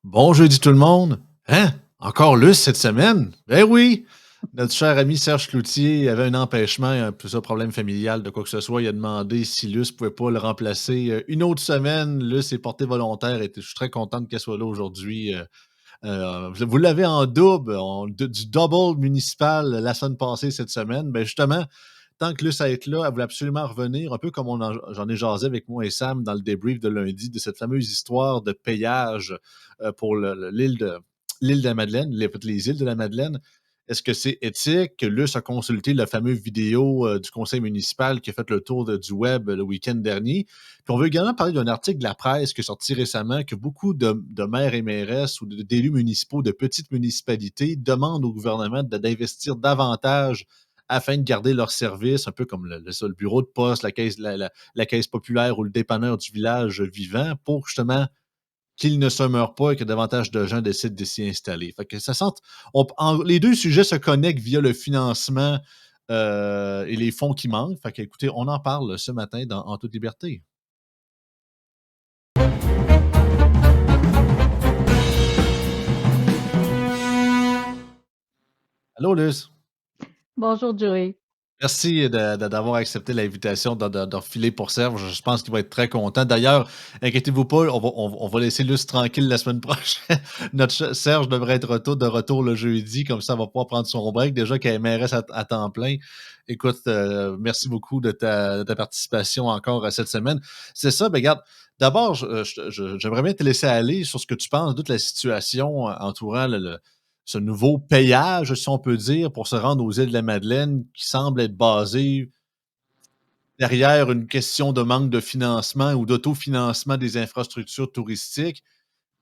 Bon jeudi tout le monde. Hein? Encore Luce cette semaine? Ben oui! Notre cher ami Serge Cloutier avait un empêchement, un peu ça, problème familial, de quoi que ce soit. Il a demandé si Luce pouvait pas le remplacer une autre semaine. Luce est porté volontaire et je suis très contente qu'elle soit là aujourd'hui. Vous l'avez en double, du double municipal la semaine passée, cette semaine. Ben justement, tant que Luce à être là, elle voulait absolument revenir, un peu comme j'en ai jasé avec moi et Sam dans le débrief de lundi, de cette fameuse histoire de payage pour l'île de la Madeleine, les îles de la Madeleine. Est-ce que c'est éthique que Luce a consulté la fameuse vidéo du conseil municipal qui a fait le tour du web le week-end dernier? Puis on veut également parler d'un article de la presse qui est sorti récemment que beaucoup de maires et mairesses ou d'élus municipaux de petites municipalités demandent au gouvernement d'investir davantage afin de garder leurs services, un peu comme le bureau de poste, la caisse populaire ou le dépanneur du village vivant, pour justement qu'ils ne se meurent pas et que davantage de gens décident de s'y installer. Fait que ça sent, les deux sujets se connectent via le financement et les fonds qui manquent. Fait que, écoutez, on en parle ce matin En toute liberté. Allô, Luz? Bonjour Joey. Merci d'avoir accepté l'invitation de refiler pour Serge. Je pense qu'il va être très content. D'ailleurs, inquiétez-vous pas, on va laisser Luce tranquille la semaine prochaine. Serge devrait être de retour le jeudi, comme ça, on va pouvoir prendre son break. Déjà qu'elle est mairesse à temps plein. Écoute, merci beaucoup de ta participation encore cette semaine. C'est ça, ben regarde, d'abord, j'aimerais bien te laisser aller sur ce que tu penses de toute la situation entourant ce nouveau payage, si on peut dire, pour se rendre aux îles de la Madeleine, qui semble être basé derrière une question de manque de financement ou d'autofinancement des infrastructures touristiques.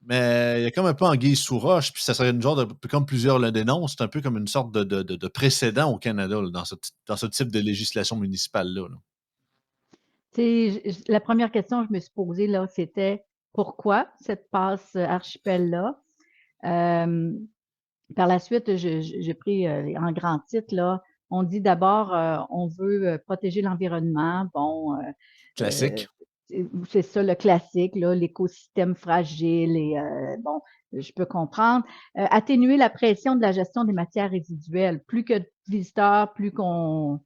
Mais il y a comme un peu anguille sous roche, puis ça serait une genre de, comme plusieurs le dénoncent, c'est un peu comme une sorte de précédent au Canada là, dans ce type de législation municipale-là. Là. La première question que je me suis posée là, c'était pourquoi cette passe archipel-là? Euh, Par la suite, j'ai pris en grand titre là. On dit d'abord, on veut protéger l'environnement. Bon, euh, Classique. c'est ça le classique là, l'écosystème fragile et bon, je peux comprendre. Atténuer la pression de la gestion des matières résiduelles. Plus que de visiteurs, plus qu'on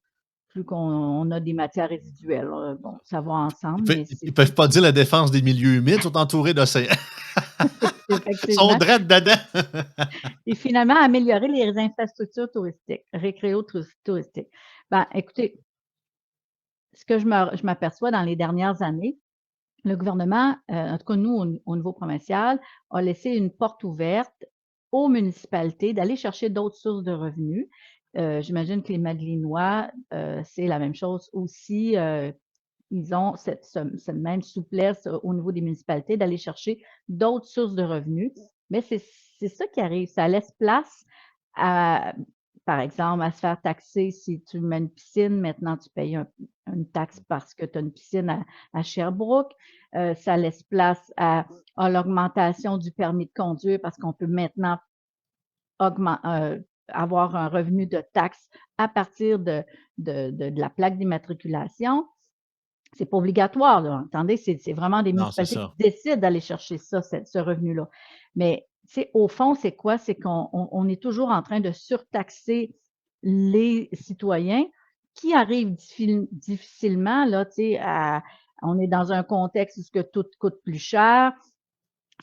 a des matières résiduelles. Bon, ça va ensemble, mais Ils peuvent pas dire la défense des milieux humides, ils sont entourés d'océans. Ils sont effectivement. drettes dedans. Et finalement, améliorer les infrastructures touristiques, récréo-touristiques. Ben, écoutez, ce que je m'aperçois dans les dernières années, le gouvernement, en tout cas nous, au niveau provincial, a laissé une porte ouverte aux municipalités d'aller chercher d'autres sources de revenus. J'imagine que les Madelinois, c'est la même chose aussi. Ils ont cette même souplesse au niveau des municipalités d'aller chercher d'autres sources de revenus. Mais c'est ça qui arrive. Ça laisse place à, par exemple, à se faire taxer si tu mets une piscine. Maintenant, tu payes une taxe parce que tu as une piscine à Sherbrooke. Ça laisse place à l'augmentation du permis de conduire parce qu'on peut maintenant avoir un revenu de taxe à partir de la plaque d'immatriculation. C'est pas obligatoire, là. Entendez, c'est vraiment des Non, c'est municipalités qui ça. décident d'aller chercher ça, ce revenu-là. Mais, au fond, c'est quoi? C'est qu'on est toujours en train de surtaxer les citoyens qui arrivent difficilement, là, tu sais, on est dans un contexte où ce que tout coûte plus cher.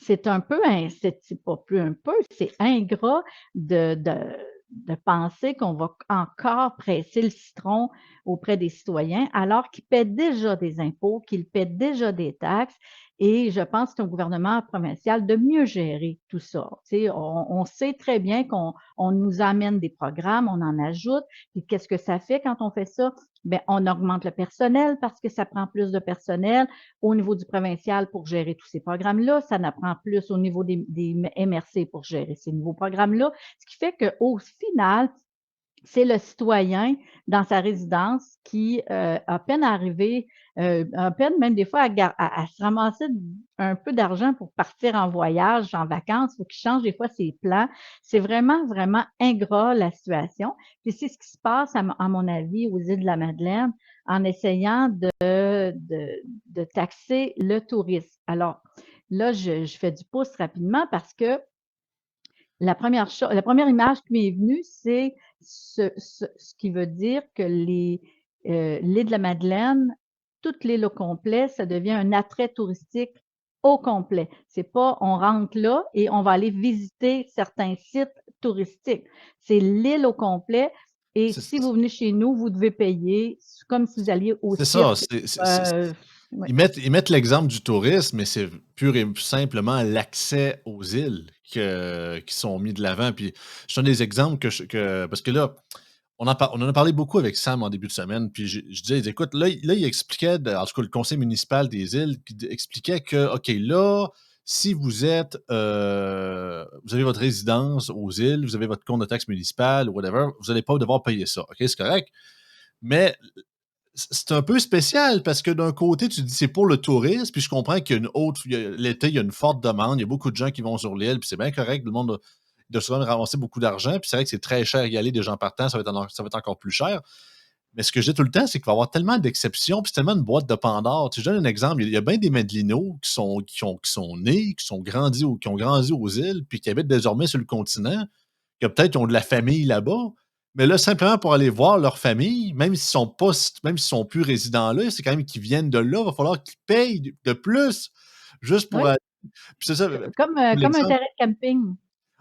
C'est un peu, c'est pas plus un peu, c'est ingrat de penser qu'on va encore presser le citron auprès des citoyens alors qu'ils paient déjà des impôts, qu'ils paient déjà des taxes. Et je pense qu'un gouvernement provincial de mieux gérer tout ça. Tu sais, on sait très bien qu'on nous amène des programmes, on en ajoute. Puis qu'est-ce que ça fait quand on fait ça? Bien, on augmente le personnel parce que ça prend plus de personnel au niveau du provincial pour gérer tous ces programmes-là. Ça en prend plus au niveau des MRC pour gérer ces nouveaux programmes-là. Ce qui fait qu'au final, c'est le citoyen dans sa résidence qui a peine à arriver, a peine même des fois à se ramasser un peu d'argent pour partir en voyage, en vacances, il faut qu'il change des fois ses plans. C'est vraiment, vraiment ingrat la situation. Puis c'est ce qui se passe, à mon avis, aux îles de la Madeleine, en essayant de taxer le tourisme. Alors, là, je fais du pouce rapidement parce que la première image qui m'est venue, c'est ce qui veut dire que l'île de la Madeleine, toute l'île au complet, ça devient un attrait touristique au complet. C'est pas on rentre là et on va aller visiter certains sites touristiques. C'est l'île au complet et C'est si vous venez chez nous, vous devez payer comme si vous alliez au c'est ça. cirque. Euh, ouais. Ils mettent l'exemple du tourisme, mais c'est pur et simplement l'accès aux îles qui sont mis de l'avant. Puis je donne des exemples parce que là, on en a parlé beaucoup avec Sam en début de semaine. Puis je disais, écoute, là, il expliquait, en tout cas, le conseil municipal des îles, qui expliquait que, OK, là, si vous avez votre résidence aux îles, vous avez votre compte de taxe municipale ou whatever, vous n'allez pas devoir payer ça. OK, c'est correct. Mais c'est un peu spécial parce que d'un côté, tu dis c'est pour le tourisme, puis je comprends qu'il y a l'été, il y a une forte demande, il y a beaucoup de gens qui vont sur l'île, puis c'est bien correct, le monde de souvent ramasser beaucoup d'argent, puis c'est vrai que c'est très cher y aller, des gens partant, ça va être encore plus cher. Mais ce que je dis tout le temps, c'est qu'il va y avoir tellement d'exceptions, puis c'est tellement une boîte de Pandore. Tu sais, je donne un exemple, il y a bien des Madelinos qui sont nés, qui ont grandi aux îles, puis qui habitent désormais sur le continent, que peut-être ont de la famille là-bas. Mais là, simplement pour aller voir leur famille, même s'ils sont plus résidents là, c'est quand même qu'ils viennent de là, il va falloir qu'ils payent de plus juste pour Oui, aller. Puis c'est ça, comme un l'exemple. terrain de camping.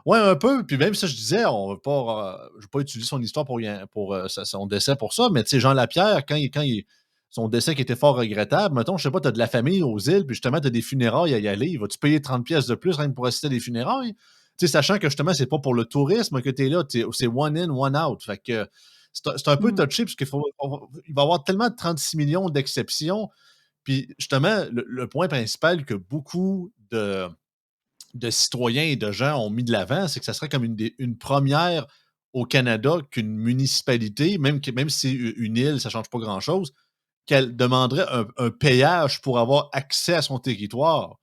Ouais, un peu. Puis même ça, je disais, je vais pas utiliser son histoire pour son décès pour ça, mais tu sais, Jean Lapierre, son décès qui était fort regrettable, mettons, je sais pas, tu as de la famille aux îles, puis justement, tu as des funérailles à y aller, vas-tu payer 30 pièces de plus rien que pour assister à des funérailles? Tu sais, sachant que justement, c'est pas pour le tourisme que tu es là, c'est one in, one out. Fait que c'est un peu Mm. touché, parce il va y avoir tellement de 36 millions d'exceptions. Puis justement, le point principal que beaucoup de citoyens et de gens ont mis de l'avant, c'est que ça serait comme une première au Canada qu'une municipalité, même si c'est une île, ça ne change pas grand-chose, qu'elle demanderait un péage pour avoir accès à son territoire.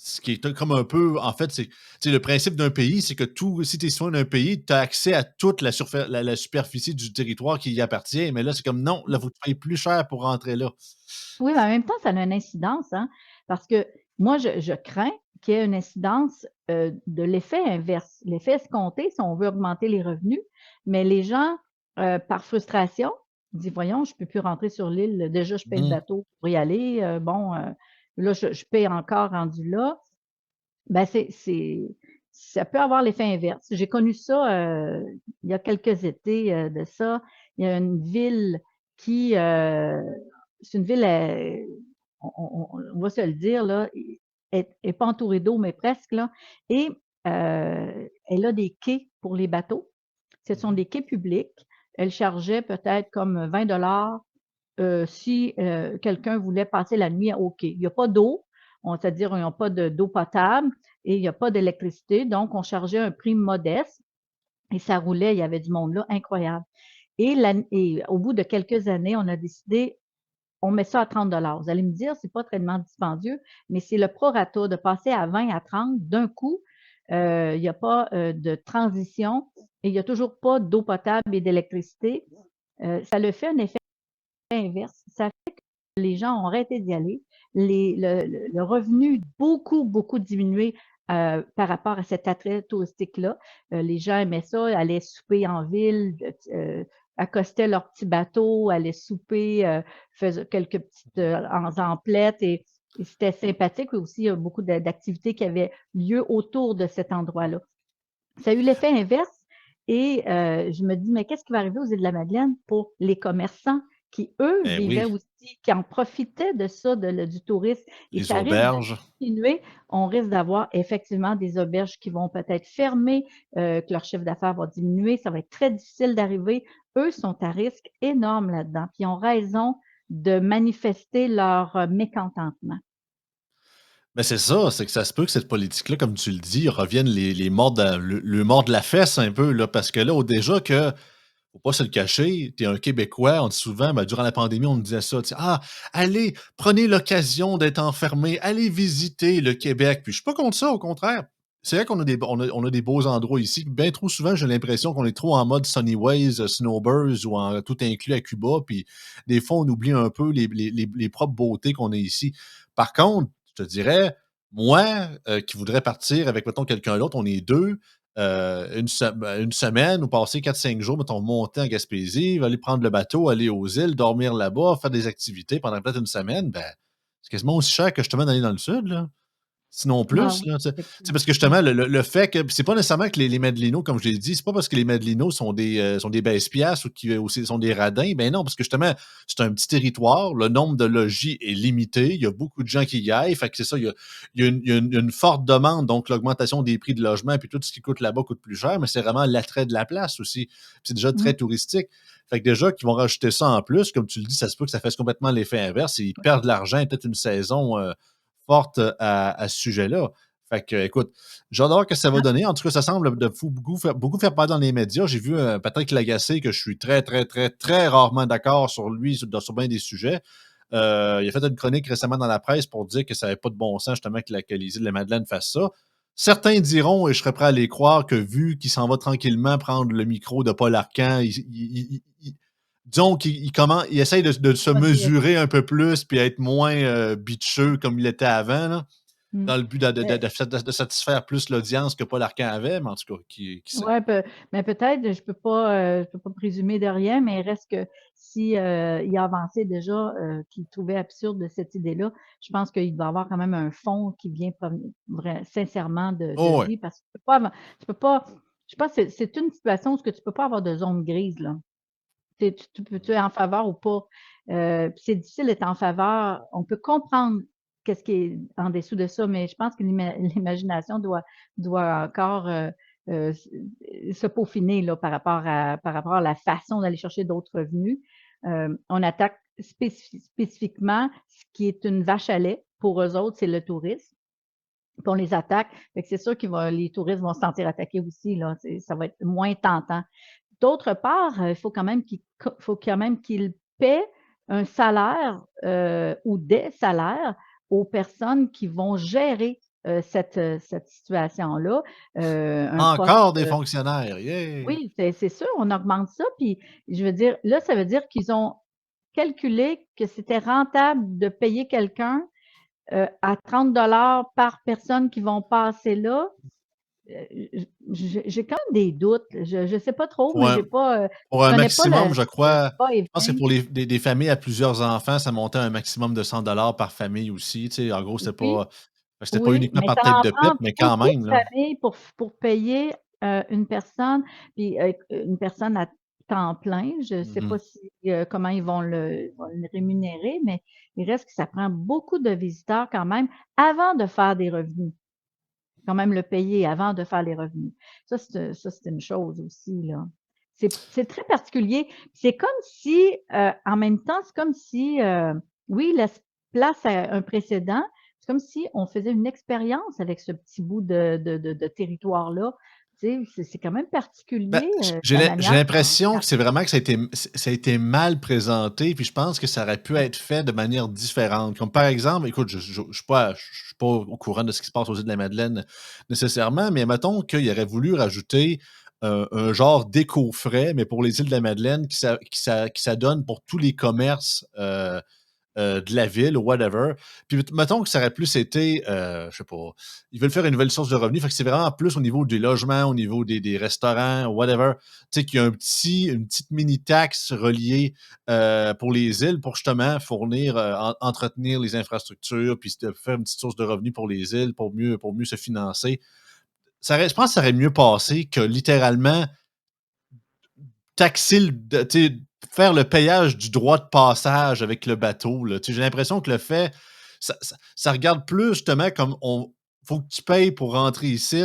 Ce qui est comme un peu, en fait, c'est le principe d'un pays, c'est que si tu es citoyen d'un pays, tu as accès à toute la superficie du territoire qui y appartient. Mais là, c'est comme non, là, vous payez plus cher pour rentrer là. Oui, mais en même temps, ça a une incidence, hein, parce que moi, je crains qu'il y ait une incidence de l'effet inverse. L'effet escompté, si on veut augmenter les revenus, mais les gens, par frustration, disent, voyons, je ne peux plus rentrer sur l'île, déjà, je paye le Mhm. bateau pour y aller, bon, là, je paye encore rendu là. Ben, ça peut avoir l'effet inverse. J'ai connu ça il y a quelques étés de ça. Il y a une ville qui, c'est une ville, on va se le dire, là, est pas entourée d'eau, mais presque, là. Et elle a des quais pour les bateaux. Ce sont des quais publics. Elle chargeait peut-être comme 20 dollars si quelqu'un voulait passer la nuit au quai. Il n'y a pas d'eau, c'est-à-dire ils n'ont pas d'eau potable et il n'y a pas d'électricité, donc on chargeait un prix modeste et ça roulait, il y avait du monde là, incroyable. Et au bout de quelques années, on a décidé, on met ça à 30 dollars. Vous allez me dire, c'est pas tellement dispendieux, mais c'est le prorata de passer à 20 à 30 d'un coup. Il n'y a pas de transition et il n'y a toujours pas d'eau potable et d'électricité. Ça le fait un effet inverse. Ça fait que les gens ont arrêté d'y aller. Le revenu beaucoup, beaucoup diminué par rapport à cet attrait touristique-là. Les gens aimaient ça, allaient souper en ville, accostaient leur petit bateau, allaient souper, faisaient quelques petites emplettes et c'était sympathique. Aussi, il y a beaucoup d'activités qui avaient lieu autour de cet endroit-là. Ça a eu l'effet inverse et je me dis, mais qu'est-ce qui va arriver aux îles de la Madeleine pour les commerçants qui, eux, Ben vivaient oui, aussi, qui en profitaient de ça, du tourisme, et les ça risque de auberges. continuer. On risque d'avoir effectivement des auberges qui vont peut-être fermer, que leur chiffre d'affaires va diminuer, ça va être très difficile d'arriver. Eux sont à risque énorme là-dedans, puis ils ont raison de manifester leur mécontentement. Mais c'est ça, c'est que ça se peut que cette politique-là, comme tu le dis, revienne les morts le mort de la fesse un peu, là, parce que là, déjà que, faut pas se le cacher, tu es un Québécois, on dit souvent, ben, durant la pandémie, on nous disait ça, tu sais, ah, allez, prenez l'occasion d'être enfermé, allez visiter le Québec. Puis je suis pas contre ça, au contraire. C'est vrai qu'on a on a des beaux endroits ici. Bien trop souvent, j'ai l'impression qu'on est trop en mode Sunnyways, Snowbirds ou en tout inclus à Cuba. Puis des fois, on oublie un peu les propres beautés qu'on a ici. Par contre, je te dirais, moi, qui voudrais partir avec, mettons, quelqu'un d'autre, on est 2, une semaine ou passer 4-5 jours, mettons, monter en Gaspésie, aller prendre le bateau, aller aux îles, dormir là-bas, faire des activités pendant peut-être une semaine, ben, c'est quasiment aussi cher que justement d'aller dans le sud, là. Sinon Ah plus, oui, là, tu sais. C'est effectivement. parce que Mmh. justement, le fait que puis c'est pas nécessairement que les Madelinos, comme je l'ai dit, c'est pas parce que les Madelinos sont des baisse-piastres ou qui aussi sont des radins. Ben non, parce que justement, c'est un petit territoire, le nombre de logis est limité, il y a beaucoup de gens qui y aillent, fait que c'est ça, il y a une forte demande, donc l'augmentation des prix de logement puis tout ce qui coûte là-bas coûte plus cher, mais c'est vraiment l'attrait de la place aussi. Puis c'est déjà très Mmh. touristique. Fait que déjà qu'ils vont rajouter ça en plus, comme tu le dis, ça se peut que ça fasse complètement l'effet inverse et ils perdent de l'argent, peut-être une saison, forte à ce sujet-là. Fait que, écoute, j'adore que ça va Ah, donner. En tout cas, ça semble de beaucoup faire parler dans les médias. J'ai vu Patrick Lagacé, que je suis très, très, très, très rarement d'accord sur lui, sur bien des sujets. Il a fait une chronique récemment dans la presse pour dire que ça n'avait pas de bon sens, justement, que les îles de la Madeleine fassent ça. Certains diront, et je serais prêt à les croire, que vu qu'il s'en va tranquillement prendre le micro de Paul Arcand, disons qu'il essaye de se pas dire. mesurer un peu plus puis être moins bitcheux comme il était avant, là, Mmh. dans le but Mais de satisfaire plus l'audience que Paul Arcand avait, mais en tout cas, qui sait. ouais, mais peut-être, je peux pas présumer de rien, mais il reste que si, il a avancé déjà, qu'il trouvait absurde cette idée-là, je pense qu'il doit avoir quand même un fond qui vient sincèrement de Oh ouais. lui parce que tu peux pas, je pense que c'est une situation où ce que tu peux pas avoir de zone grise, là. Tu es en faveur ou pas. Puis c'est difficile d'être en faveur. On peut comprendre qu'est-ce qui est en dessous de ça, mais je pense que l'imagination doit encore se peaufiner là, par rapport à la façon d'aller chercher d'autres revenus. On attaque spécifiquement ce qui est une vache à lait. Pour eux autres, c'est le tourisme. Puis on les attaque. Fait que c'est sûr que les touristes vont se sentir attaqués aussi. Là. Ça va être moins tentant. D'autre part, il faut quand même qu'ils paient un salaire ou des salaires aux personnes qui vont gérer cette situation-là. Un poste, Encore des fonctionnaires, yeah! oui, c'est sûr, on augmente ça. Puis, je veux dire, là, ça veut dire qu'ils ont calculé que c'était rentable de payer quelqu'un à 30 $ par personne qui vont passer là. J'ai quand même des doutes. Je sais pas trop, Pour mais un, j'ai pas, pour je un connais pas maximum, je c'est crois, pas je pense que évident. pour des familles à plusieurs enfants, ça montait à un maximum de 100 $ par famille aussi. Tu sais, en gros, Oui, c'était pas oui, uniquement mais par ça tête en de pipe, prend mais quand beaucoup même, de là. familles pour payer, une personne, puis, une personne à temps plein. Je sais pas Mhm. si, comment vont le rémunérer, mais il reste que ça prend beaucoup de visiteurs quand même avant de faire des revenus. Quand même le payer avant de faire les revenus. Ça, c'est une chose aussi, là. C'est très particulier. C'est comme si, en même temps, c'est comme si, oui, laisse place à un précédent. C'est comme si on faisait une expérience avec ce petit bout de territoire-là. Tu sais, c'est quand même Ben, particulier, la j'ai manière l'impression que c'est vraiment que ça a été mal présenté, puis je pense que ça aurait pu être fait de manière différente. Comme par exemple, écoute, je suis pas au courant de ce qui se passe aux îles de la Madeleine nécessairement, mais mettons qu'il aurait voulu rajouter un genre d'éco-frais, mais pour les îles de la Madeleine, qui s'adonne pour tous les commerces de la ville ou whatever. Puis mettons que ça aurait plus été, je sais pas, ils veulent faire une nouvelle source de revenus, fait que c'est vraiment plus au niveau des logements, au niveau des restaurants, whatever. Tu sais, qu'il y a une petite mini-taxe reliée pour les îles pour justement fournir, entretenir les infrastructures, puis de faire une petite source de revenus pour les îles pour mieux se financer. Je pense que ça aurait mieux passé que littéralement taxer tu sais, faire le payage du droit de passage avec le bateau, là. Tu sais, j'ai l'impression que le fait, ça regarde plus justement comme on faut que tu payes pour rentrer ici,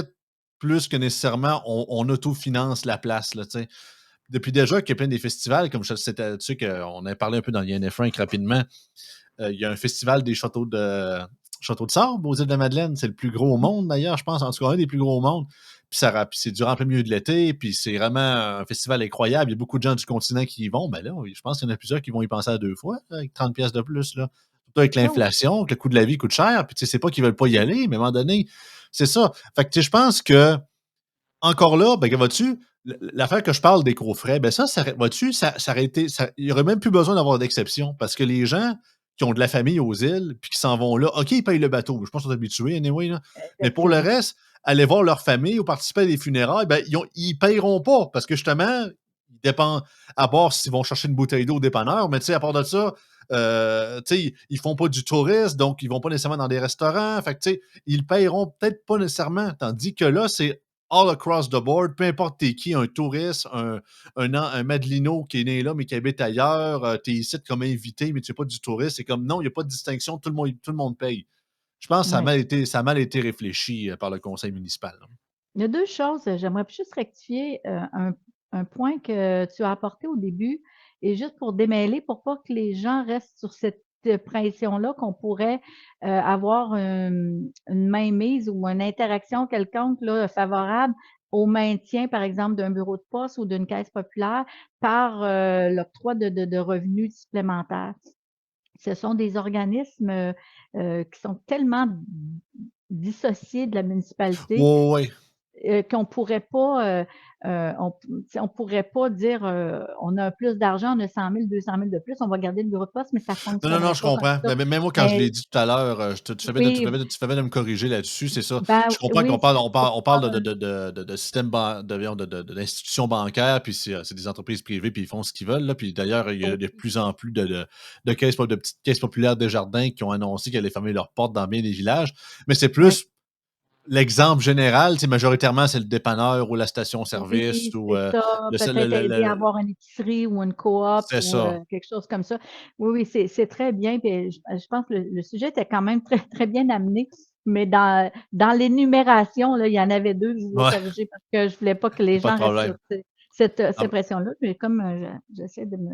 plus que nécessairement on autofinance la place, là, tu sais. Depuis déjà qu'il y a plein des festivals, comme tu sais qu'on a parlé un peu dans l'INF5 rapidement, il y a un festival des châteaux de sable aux îles de la Madeleine. C'est le plus gros au monde, d'ailleurs, je pense, en tout cas, un des plus gros au monde. Puis c'est durant plein milieu de l'été, puis c'est vraiment un festival incroyable. Il y a beaucoup de gens du continent qui y vont. Ben là, je pense qu'il y en a plusieurs qui vont y penser à deux fois, là, avec 30 pièces de plus, là. Surtout avec Ah oui. l'inflation, que le coût de la vie coûte cher, puis tu sais, c'est pas qu'ils veulent pas y aller, mais à un moment donné, c'est ça. Fait que tu sais, je pense que encore là, ben, vois-tu, l'affaire que je parle d'éco-frais, ben ça, vois-tu, ça aurait été, il y aurait même plus besoin d'avoir d'exception parce que les gens qui ont de la famille aux îles, puis qui s'en vont là. OK, ils payent le bateau. Je pense qu'ils sont habitués, anyway, là. Mais pour le effectivement. reste, aller voir leur famille ou participer à des funérailles, ben, ils paieront pas parce que justement, ils dépendent, à part s'ils vont chercher une bouteille d'eau au dépanneur, mais tu sais, à part de ça, tu sais, ils font pas du tourisme, donc ils vont pas nécessairement dans des restaurants. Fait que, tu sais, ils paieront peut-être pas nécessairement. Tandis que là, c'est all across the board, peu importe t'es qui, un touriste, un Madelino qui est né là, mais qui habite ailleurs, t'es ici comme invité, mais tu n'es pas du touriste. C'est comme non, il n'y a pas de distinction, tout le monde paye. Je pense que Ouais. ça a mal été réfléchi par le conseil municipal, là. Il y a 2 choses, j'aimerais juste rectifier, un point que tu as apporté au début et juste pour démêler, pour pas que les gens restent sur cette pression-là qu'on pourrait, avoir, une mainmise ou une interaction quelconque là, favorable au maintien, par exemple, d'un bureau de poste ou d'une caisse populaire par, l'octroi de revenus supplémentaires. Ce sont des organismes, qui sont tellement dissociés de la municipalité Ouais, ouais. qu'on pourrait pas, on pourrait pas dire, on a plus d'argent, on a 100 000, 200 000 de plus, on va garder le bureau de poste, mais ça Non, non, non, fonctionnerait je pas comme comprends. ça. Mais même moi, quand je Mais l'ai dit tout à l'heure, oui, tu fais bien de me corriger là-dessus, c'est ça. ben, Je comprends qu'on oui, parle, pour on parle avoir un de système voyons, d'institutions bancaires, puis c'est des entreprises privées, puis ils font ce qu'ils veulent, là. Puis d'ailleurs, il y a de oui, plus en plus de petites caisses populaires des jardins qui ont annoncé qu'elles allaient fermer leurs portes dans bien des villages. Mais c'est oui, plus l'exemple général, c'est majoritairement, c'est le dépanneur ou la station-service oui, ou c'est ça, peut-être aider à avoir une épicerie ou une coop c'est ou, ça. quelque chose comme ça. Oui, oui, c'est très bien, puis je pense que le sujet était quand même très très bien amené, mais dans l'énumération, là, il y en avait 2 que je voulais Ouais, corriger parce que je voulais pas que y les a pas de gens restent sur problème. cette pression-là, mais comme, j'essaie de me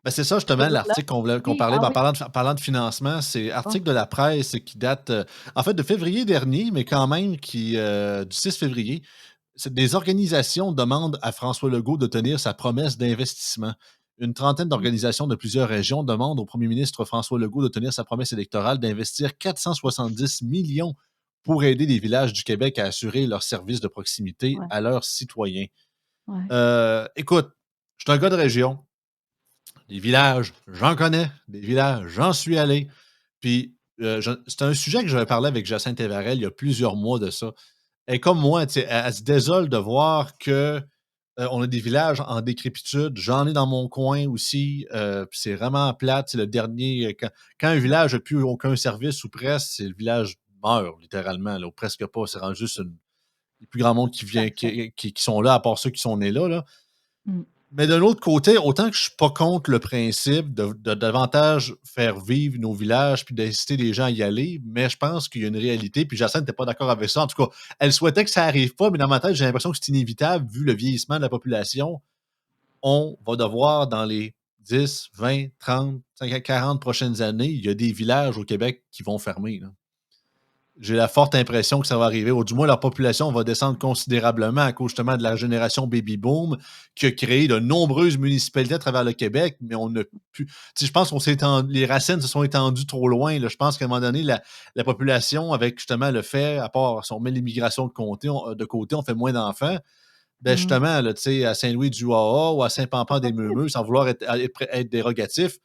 Ben, c'est ça justement toujours là. l'article qu'on Oui, parlait, ah ben, oui, parlant de financement, c'est bon, article de la presse qui date, en fait de février dernier, mais quand même du 6 février. C'est des organisations demandent à François Legault de tenir sa promesse d'investissement. Une trentaine mmh, d'organisations de plusieurs régions demandent au premier ministre François Legault de tenir sa promesse électorale d'investir 470 millions pour aider les villages du Québec à assurer leurs services de proximité ouais, à leurs citoyens. ouais, Écoute, je suis un gars de région. Des villages, j'en connais. Des villages, j'en suis allé. Puis, c'est un sujet que j'avais parlé avec Jacinthe Evarel il y a plusieurs mois de ça. Et comme moi, tu sais, elle se désole de voir que on a des villages en décrépitude. J'en ai dans mon coin aussi. Puis c'est vraiment plate. C'est le dernier. Quand un village n'a plus aucun service ou presque, c'est le village meurt, littéralement, là, ou presque pas. C'est rendu juste les plus grands monde qui tout à vient, fait. qui sont là, à part ceux qui sont nés là, là. Mmh, Mais d'un autre côté, autant que je suis pas contre le principe de davantage faire vivre nos villages puis d'inciter les gens à y aller, mais je pense qu'il y a une réalité, puis Jacinthe n'était pas d'accord avec ça. En tout cas, elle souhaitait que ça arrive pas, mais dans ma tête, j'ai l'impression que c'est inévitable vu le vieillissement de la population. On va devoir, dans les 10, 20, 30, 50, 40 prochaines années, il y a des villages au Québec qui vont fermer, là. J'ai la forte impression que ça va arriver, ou du moins leur population va descendre considérablement à cause justement de la génération baby boom qui a créé de nombreuses municipalités à travers le Québec, mais on n'a plus. Tu sais, je pense qu'on s'est les racines se sont étendues trop loin, là. Je pense qu'à un moment donné, la population, avec justement le fait, à part si on met l'immigration de côté, on fait moins d'enfants. Ben mmh. justement, là, tu sais, à Saint-Louis-du-Waha ou à Pas possible, Saint-Pampan-des-Meumeux, sans vouloir être dérogatif,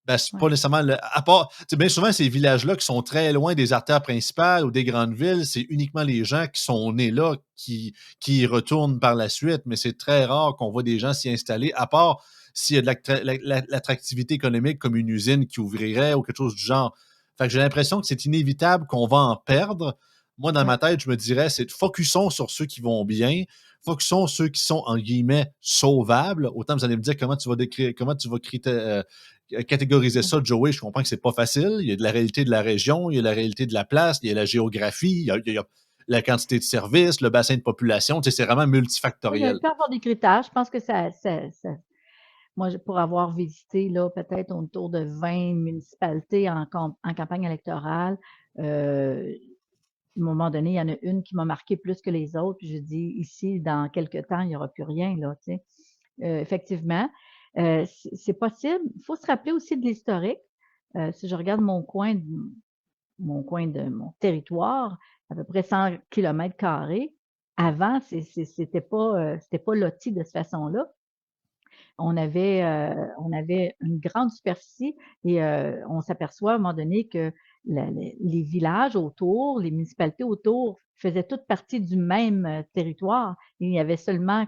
ben, c'est pas ouais. nécessairement à part, tu sais, bien souvent, ces villages-là qui sont très loin des artères principales ou des grandes villes, c'est uniquement les gens qui sont nés là qui y retournent par la suite, mais c'est très rare qu'on voit des gens s'y installer, à part s'il y a de l'attractivité économique comme une usine qui ouvrirait ou quelque chose du genre. Fait que j'ai l'impression que c'est inévitable qu'on va en perdre. Moi, dans Ouais. ma tête, je me dirais, c'est focusons sur ceux qui vont bien, focusons ceux qui sont, en guillemets, sauvables. Autant vous allez me dire comment tu vas décrire, comment tu vas catégoriser ça, Joey. Je comprends que c'est pas facile. Il y a de la réalité de la région, il y a la réalité de la place, il y a la géographie, il y a la quantité de services, le bassin de population. Tu sais, c'est vraiment Oui, il multifactoriel. peut y avoir des critères. Je pense que ça moi, pour avoir visité là, peut-être autour de 20 municipalités en campagne électorale, à un moment donné, il y en a une qui m'a marqué plus que les autres, puis je dis: «Ici, dans quelque temps, il y aura plus rien», là, tu sais? Effectivement, c'est possible. Il faut se rappeler aussi de l'historique. Si je regarde mon territoire, à peu près 100 kilomètres carrés, avant, c'était pas loti de cette façon-là. on avait une grande superficie et on s'aperçoit à un moment donné que les villages autour, les municipalités autour faisaient toutes partie du même territoire. Il n'y avait seulement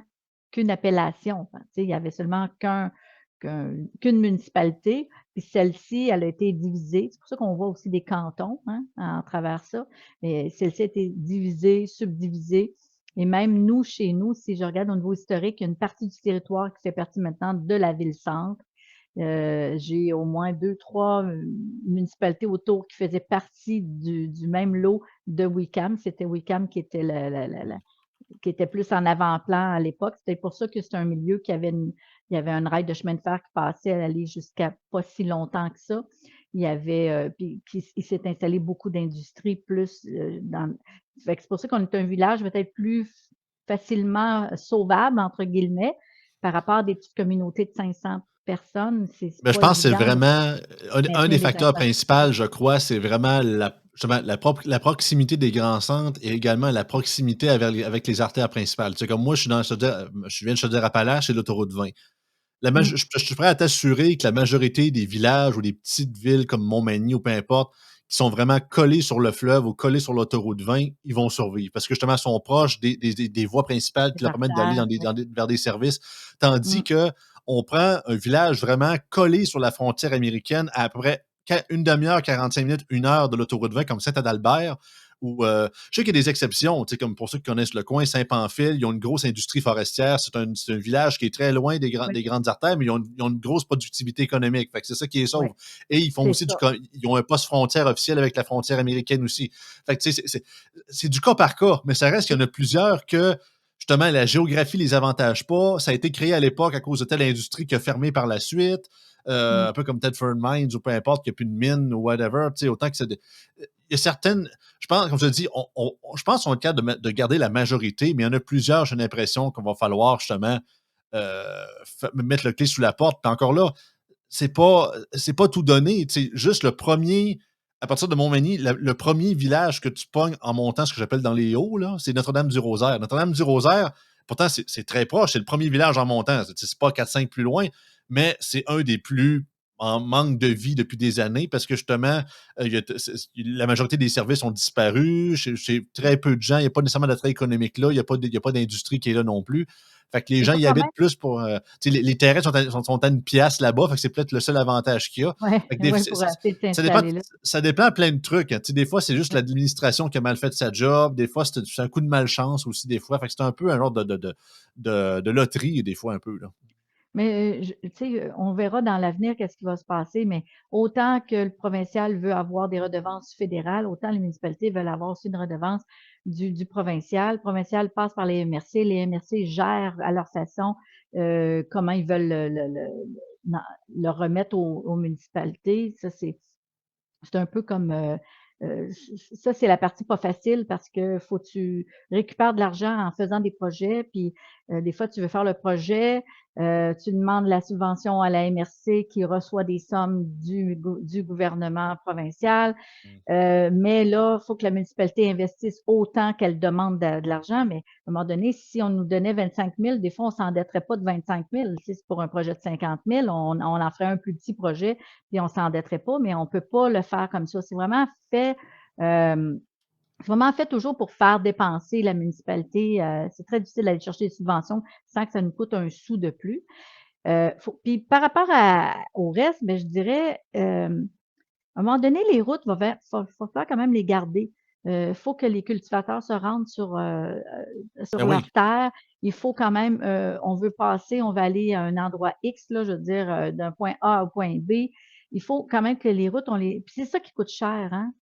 qu'une appellation. Enfin, il y avait seulement qu'une municipalité, puis celle-ci, elle a été divisée. C'est pour ça qu'on voit aussi des cantons, hein, à travers ça. Mais celle-ci a été divisée, subdivisée. Et même nous, chez nous, si je regarde au niveau historique, il y a une partie du territoire qui fait partie maintenant de la ville-centre. J'ai au moins 2, 3 municipalités autour qui faisaient partie du même lot de Wickham. C'était Wickham qui était qui était plus en avant-plan à l'époque. C'était pour ça que c'est un milieu il y avait un rail de chemin de fer qui passait à aller jusqu'à pas si longtemps que ça. Il y avait, puis il s'est installé beaucoup d'industries plus fait que c'est pour ça qu'on est un village peut-être plus facilement sauvable, entre guillemets, par rapport à des petites communautés de 500 personnes. C'est Ben, je pas pense que c'est évident de vraiment un des maintenir les facteurs principaux, infrastructures. je crois, c'est vraiment justement, la proximité des grands centres et également la proximité avec les artères principales. Tu sais, comme moi, je viens de Chaudière-Appalaches, c'est l'autoroute 20. Mm. Je suis prêt à t'assurer que la majorité des villages ou des petites villes comme Montmagny ou peu importe, qui sont vraiment collés sur le fleuve ou collés sur l'autoroute 20, ils vont survivre parce que justement, ils sont proches des voies principales Les qui leur permettent d'aller partages, ouais. vers des services. Tandis Mm. que on prend un village vraiment collé sur la frontière américaine à peu près une demi-heure, 45 minutes, 1 heure de l'autoroute 20, comme Saint-Adalbert, où je sais qu'il y a des exceptions, comme pour ceux qui connaissent le coin, Saint-Pamphile, ils ont une grosse industrie forestière. C'est un village qui est très loin Oui, des grandes artères, mais ils ont une grosse productivité économique. Fait que c'est ça qui est oui, sauve. Et ils font c'est aussi ça. ils ont un poste frontière officiel avec la frontière américaine aussi. Fait que c'est du cas par cas, mais ça reste qu'il y en a plusieurs que justement, la géographie les avantage pas. Ça a été créé à l'époque à cause de telle industrie qui a fermé par la suite. Mm. Un peu comme Tedford Mines ou peu importe, qu'il n'y a plus de mine ou whatever. Autant que c'est. Il y a certaines. Je pense, comme je te dis, je pense qu'on est capable de garder la majorité, mais il y en a plusieurs, j'ai l'impression qu'il va falloir justement mettre le clé sous la porte. Puis encore là, c'est pas tout donné. Juste le premier, à partir de Montmagny, le premier village que tu pognes en montant, ce que j'appelle dans les hauts, là, c'est Notre-Dame-du-Rosaire. Notre-Dame-du-Rosaire, pourtant, c'est très proche, c'est le premier village en montant. C'est pas 4-5 plus loin, mais c'est un des plus en manque de vie depuis des années parce que justement, la majorité des services ont disparu. Chez très peu de gens, il n'y a pas nécessairement d'attrait économique là, il n'y a pas d'industrie qui est là non plus. Fait que les Il gens faut y quand même, habitent plus pour. Les terrains sont à une pièce là-bas, fait que c'est peut-être le seul avantage qu'il y a. ouais, Fait que ouais, pour essayer de s'installer là. ça dépend plein de trucs. Hein. Des fois, c'est juste Ouais. l'administration qui a mal fait sa job. Des fois, c'est un coup de malchance aussi, des fois. Fait que c'est un peu un genre de loterie, des fois, un peu. Là. Mais tu sais, on verra dans l'avenir qu'est-ce qui va se passer, mais autant que le provincial veut avoir des redevances fédérales, autant les municipalités veulent avoir aussi une redevance du provincial. Le provincial passe par les MRC. Les MRC gèrent à leur façon comment ils veulent na- le remettre aux municipalités. Ça, c'est un peu comme ça, c'est la partie pas facile parce que faut que tu récupères de l'argent en faisant des projets, puis des fois tu veux faire le projet, tu demandes la subvention à la MRC qui reçoit des sommes du gouvernement provincial. Mm. Mais là, il faut que la municipalité investisse autant qu'elle demande de l'argent. Mais à un moment donné, si on nous donnait 25 000, des fois, on ne s'endetterait pas de 25 000. Si c'est pour un projet de 50 000, on en ferait un plus petit projet, puis on ne s'endetterait pas, mais on ne peut pas le faire comme ça. Euh, c'est vraiment fait toujours pour faire dépenser la municipalité. C'est très difficile d'aller chercher des subventions sans que ça nous coûte un sou de plus. Puis par rapport au reste, ben, je dirais, à un moment donné, les routes, faut faire quand même les garder. Il faut que les cultivateurs se rendent Ben sur oui. leur terre. Il faut quand même, on veut passer, on va aller à un endroit X, là, je veux dire, d'un point A au point B. Il faut quand même que les routes, puis c'est ça qui coûte cher, hein.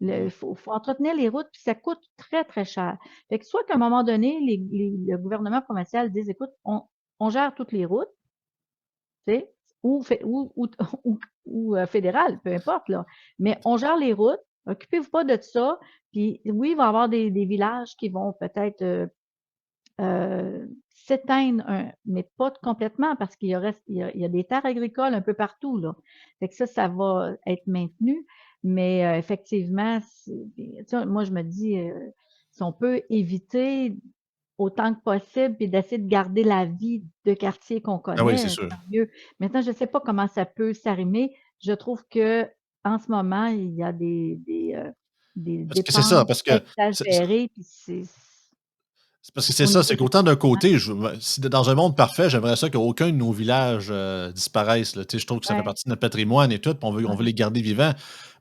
Mm. Faut entretenir les routes, puis ça coûte très, très cher. Fait que soit qu'à un moment donné, le gouvernement provincial dise, écoute, on gère toutes les routes, tu sais, ou, fédéral, peu importe, là. Mais on gère les routes, occupez-vous pas de ça. Puis oui, il va y avoir des villages qui vont peut-être s'éteindre, mais pas complètement, parce il y a des terres agricoles un peu partout, là. Fait que ça va être maintenu. Mais effectivement, tu sais, moi, je me dis, si on peut éviter autant que possible, puis d'essayer de garder la vie de quartier qu'on Ah oui, c'est connaît, sûr. tant mieux. Maintenant, je ne sais pas comment ça peut s'arrimer. Je trouve que en ce moment, il y a des Parce que c'est ça, dépenses parce que exagérées, puis c'est parce que c'est au ça, niveau c'est du qu'autant d'un financement. côté, si dans un monde parfait, j'aimerais ça qu'aucun de nos villages disparaisse, là. Tu sais, je trouve que ça fait Ouais, partie de notre patrimoine et tout, puis on veut ouais. les garder vivants.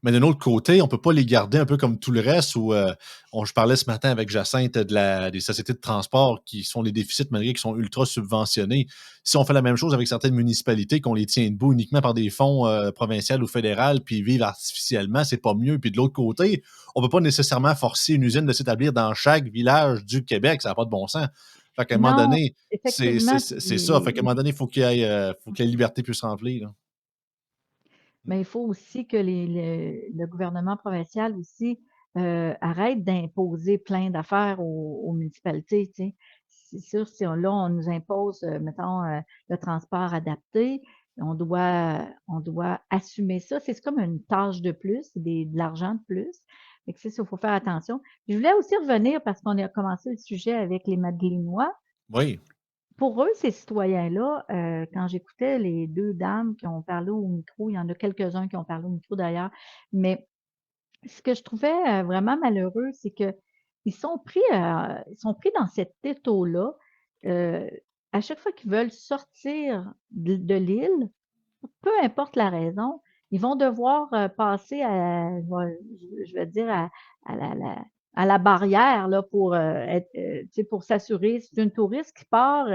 Mais d'un autre côté, on peut pas les garder un peu comme tout le reste où je parlais ce matin avec Jacinthe des sociétés de transport qui sont les déficits malgré qu'ils sont ultra subventionnés. Si on fait la même chose avec certaines municipalités, qu'on les tient debout uniquement par des fonds provinciaux ou fédéraux, puis ils vivent artificiellement, c'est pas mieux. Puis de l'autre côté, on peut pas nécessairement forcer une usine de s'établir dans chaque village du Québec, ça n'a pas de bon sens. Fait qu'à un moment Non, donné, effectivement, c'est ça. Fait qu'à un moment puis donné, faut que la liberté puisse remplir, là. mais il faut aussi que le gouvernement provincial aussi arrête d'imposer plein d'affaires aux municipalités, tu sais. C'est sûr, si là, on nous impose, mettons, le transport adapté, on doit assumer ça. C'est comme une tâche de plus, c'est de l'argent de plus. Fait que c'est ça, il faut faire attention. Je voulais aussi revenir parce qu'on a commencé le sujet avec les Madelinois. Oui, Pour eux, ces citoyens-là, quand j'écoutais les 2 dames qui ont parlé au micro, il y en a quelques-uns qui ont parlé au micro d'ailleurs, mais ce que je trouvais, vraiment malheureux, c'est ils sont pris dans cet étau-là, heu, à chaque fois qu'ils veulent sortir de l'île, peu importe la raison, ils vont devoir, passer je vais dire à à la barrière là pour, être, tu sais, pour s'assurer. Si tu es une touriste qui part,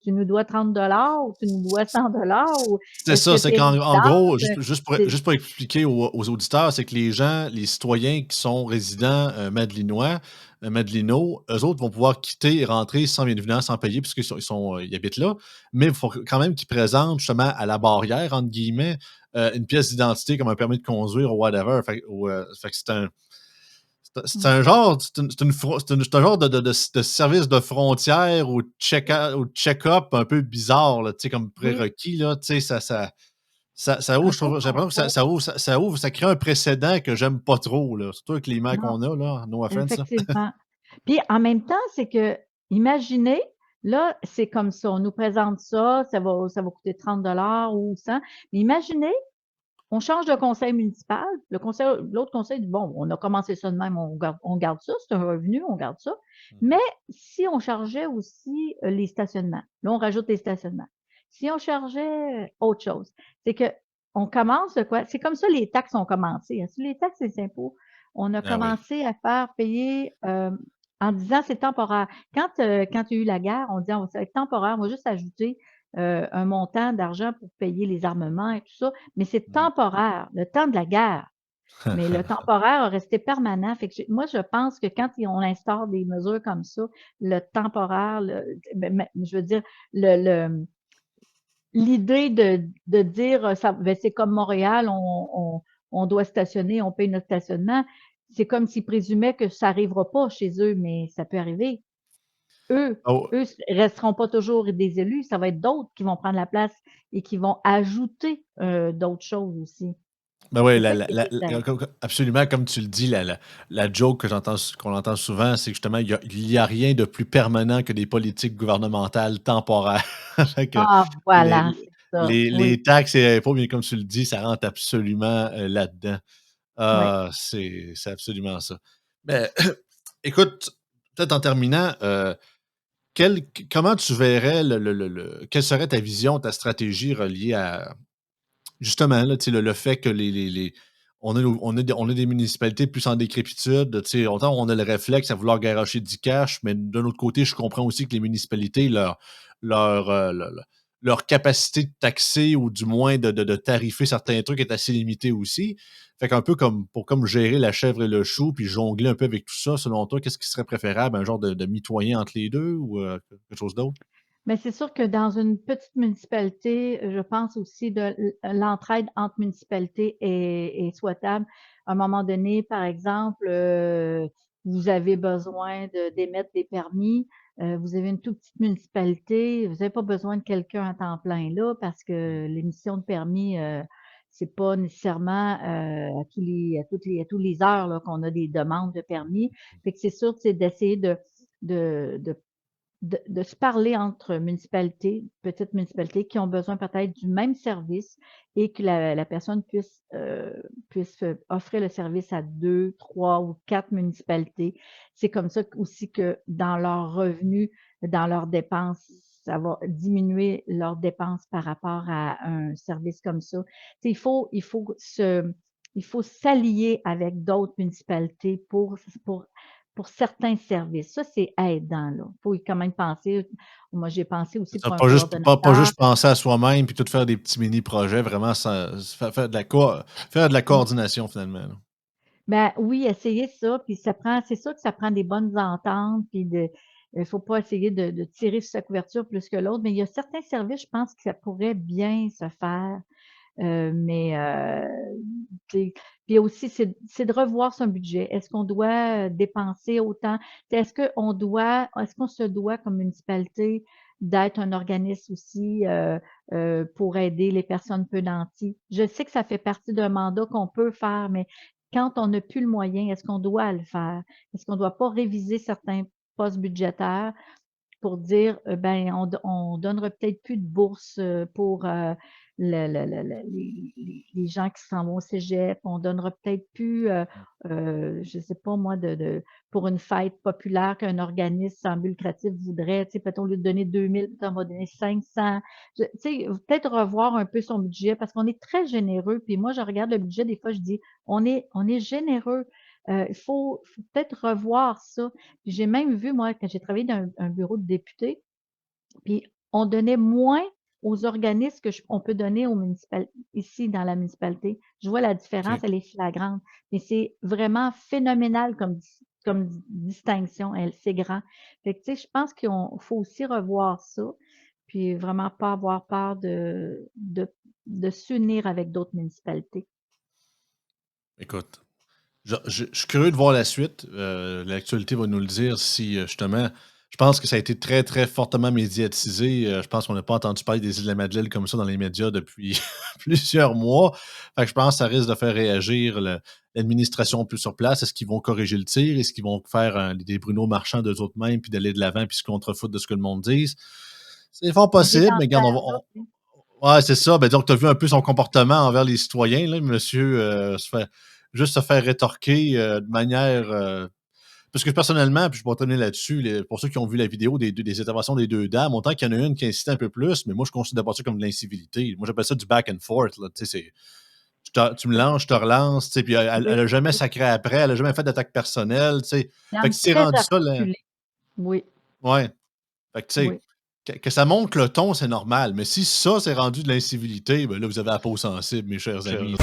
tu nous dois 30 $ ou tu nous dois 100 $ ou c'est est-ce ça. que C'est tu es qu'en gros, résidente? C'est juste pour expliquer aux auditeurs, c'est que les gens, les citoyens qui sont résidents madelinois, madelinots, eux autres vont pouvoir quitter et rentrer sans bien évidemment sans payer puisqu'ils habitent là. Mais il faut quand même qu'ils présentent justement à la barrière, entre guillemets, une pièce d'identité comme un permis de conduire ou whatever. Fait que c'est mmh, un genre, c'est un genre de service de frontière ou ou de check-up un peu bizarre, là, tu sais, comme oui, prérequis, là, tu sais, ça ouvre, un peu j'ai l'impression que contrôle. ça crée un précédent que j'aime pas trop, là. Surtout avec les mains Non, qu'on a, là, no offense, là. effectivement. Puis en même temps, c'est que, imaginez, là, c'est comme ça, on nous présente ça, ça va coûter 30 $ ou 100. Mais imaginez, on change de conseil municipal. L'autre conseil dit, bon, on a commencé ça de même, on garde ça, c'est un revenu, on garde ça. Mais si on chargeait aussi les stationnements, là, on rajoute les stationnements. Si on chargeait autre chose, c'est que on commence de quoi? C'est comme ça les taxes ont commencé, hein. Sur les taxes et les impôts, on a Ah oui. commencé à faire payer en disant c'est temporaire. Quand il y a eu la guerre, on dit ça va être temporaire, on va juste ajouter un montant d'argent pour payer les armements et tout ça, mais c'est Mmh. temporaire, le temps de la guerre. Mais le temporaire a resté permanent. Fait que moi, je pense que quand on instaure des mesures comme ça, le temporaire, je veux dire, l'idée de dire, ça, ben, c'est comme Montréal, on doit stationner, on paye notre stationnement, c'est comme s'ils présumaient que ça n'arrivera pas chez eux, mais ça peut arriver. Eux Oh, eux resteront pas toujours des élus, ça va être d'autres qui vont prendre la place et qui vont ajouter, d'autres choses aussi. ben oui, C'est ça qui est triste. absolument, comme tu le dis, la joke qu'on entend souvent, c'est que justement, il y a rien de plus permanent que des politiques gouvernementales temporaires. Fait que Ah les voilà, c'est ça. Oui, les taxes et impôts, bien comme tu le dis, ça rentre absolument, là-dedans. ouais. Ah, c'est absolument ça. Mais écoute, peut-être en terminant, comment tu verrais quelle serait ta vision, ta stratégie reliée à justement, là, tu sais, le fait que on a des municipalités plus en décrépitude, tu sais, autant on a le réflexe à vouloir garocher du cash, mais d'un autre côté, je comprends aussi que les municipalités, leur capacité de taxer ou du moins de tarifer certains trucs est assez limitée aussi. Fait qu'un peu comme gérer la chèvre et le chou, puis jongler un peu avec tout ça, selon toi, qu'est-ce qui serait préférable? Un genre de mitoyen entre les 2 ou quelque chose d'autre? Mais c'est sûr que dans une petite municipalité, je pense aussi de l'entraide entre municipalités est souhaitable. À un moment donné, par exemple, vous avez besoin d'émettre des permis, vous avez une toute petite municipalité, vous n'avez pas besoin de quelqu'un à temps plein là parce que l'émission de permis, c'est pas nécessairement à tous les heures là, qu'on a des demandes de permis. Fait que c'est sûr, c'est d'essayer de de se parler entre municipalités, petites municipalités qui ont besoin peut-être du même service et que la personne puisse offrir le service à 2, 3 ou 4 municipalités. C'est comme ça aussi que dans leurs revenus, dans leurs dépenses, ça va diminuer leurs dépenses par rapport à un service comme ça. Tu sais, il faut s'allier avec d'autres municipalités pour certains services. Ça, c'est aidant, là. Il faut quand même penser. Moi, j'ai pensé aussi C'est ça, pour un pas coordonnateur. juste penser à soi-même puis tout faire des petits mini-projets, vraiment faire faire de la Mm. coordination finalement, là. Ben oui, essayer ça, puis c'est sûr que ça prend des bonnes ententes, puis il faut pas essayer de tirer sur sa couverture plus que l'autre, mais il y a certains services, je pense que ça pourrait bien se faire. Mais puis aussi, c'est de revoir son budget. Est-ce qu'on doit dépenser autant? Est-ce qu'on se doit comme municipalité d'être un organisme aussi pour aider les personnes peu nanties? Je sais que ça fait partie d'un mandat qu'on peut faire, mais quand on n'a plus le moyen, est-ce qu'on doit le faire? Est-ce qu'on ne doit pas réviser certains postes budgétaires pour dire, ben, on donnera peut-être plus de bourses pour les gens qui s'en vont au cégep. On donnera peut-être plus, je ne sais pas moi, pour une fête populaire qu'un organisme sans but lucratif voudrait. Tu sais, peut-être au lieu de donner 2000, on va donner 500. Tu sais, peut-être revoir un peu son budget parce qu'on est très généreux. Puis moi, je regarde le budget, des fois, je dis, on est généreux. Faut peut-être revoir ça. Puis j'ai même vu, moi, quand j'ai travaillé dans un bureau de député, puis on donnait moins aux organismes on peut donner ici dans la municipalité. Je vois la différence, OK. elle est flagrante. Mais c'est vraiment phénoménal comme distinction. C'est grand. Fait que, tu sais, je pense qu'il faut aussi revoir ça, puis vraiment pas avoir peur de s'unir avec d'autres municipalités. Écoute, je suis curieux de voir la suite. L'actualité va nous le dire si, justement je pense que ça a été très, très fortement médiatisé. Je pense qu'on n'a pas entendu parler des îles de la Madeleine comme ça dans les médias depuis plusieurs mois. Fait que je pense que ça risque de faire réagir l'administration plus sur place. Est-ce qu'ils vont corriger le tir? Est-ce qu'ils vont faire des Bruno Marchand d'eux autres mêmes puis d'aller de l'avant puis se contrefoutre de ce que le monde dise? C'est fort On est possible, dans mais ça, regarde, ouais, c'est ça. Ben, donc, tu as vu un peu son comportement envers les citoyens, là, monsieur, se faire rétorquer de manière. Parce que personnellement, puis je vais terminer là-dessus, pour ceux qui ont vu la vidéo des interventions des deux dames, autant qu'il y en a une qui insistait un peu plus, mais moi, je considère pas ça comme de l'incivilité. Moi, j'appelle ça du back and forth. Là, tu me lances, je te relance, tu sais, puis elle oui, a jamais oui. sacré après, elle a jamais fait d'attaque personnelle. Tu sais. Il Fait que semble si c'est très rendu ça, là, articulé. Oui, ouais. Fait que, tu sais, oui. que ça monte le ton, c'est normal. Mais si ça, c'est rendu de l'incivilité, ben là, vous avez la peau sensible, mes chers amis.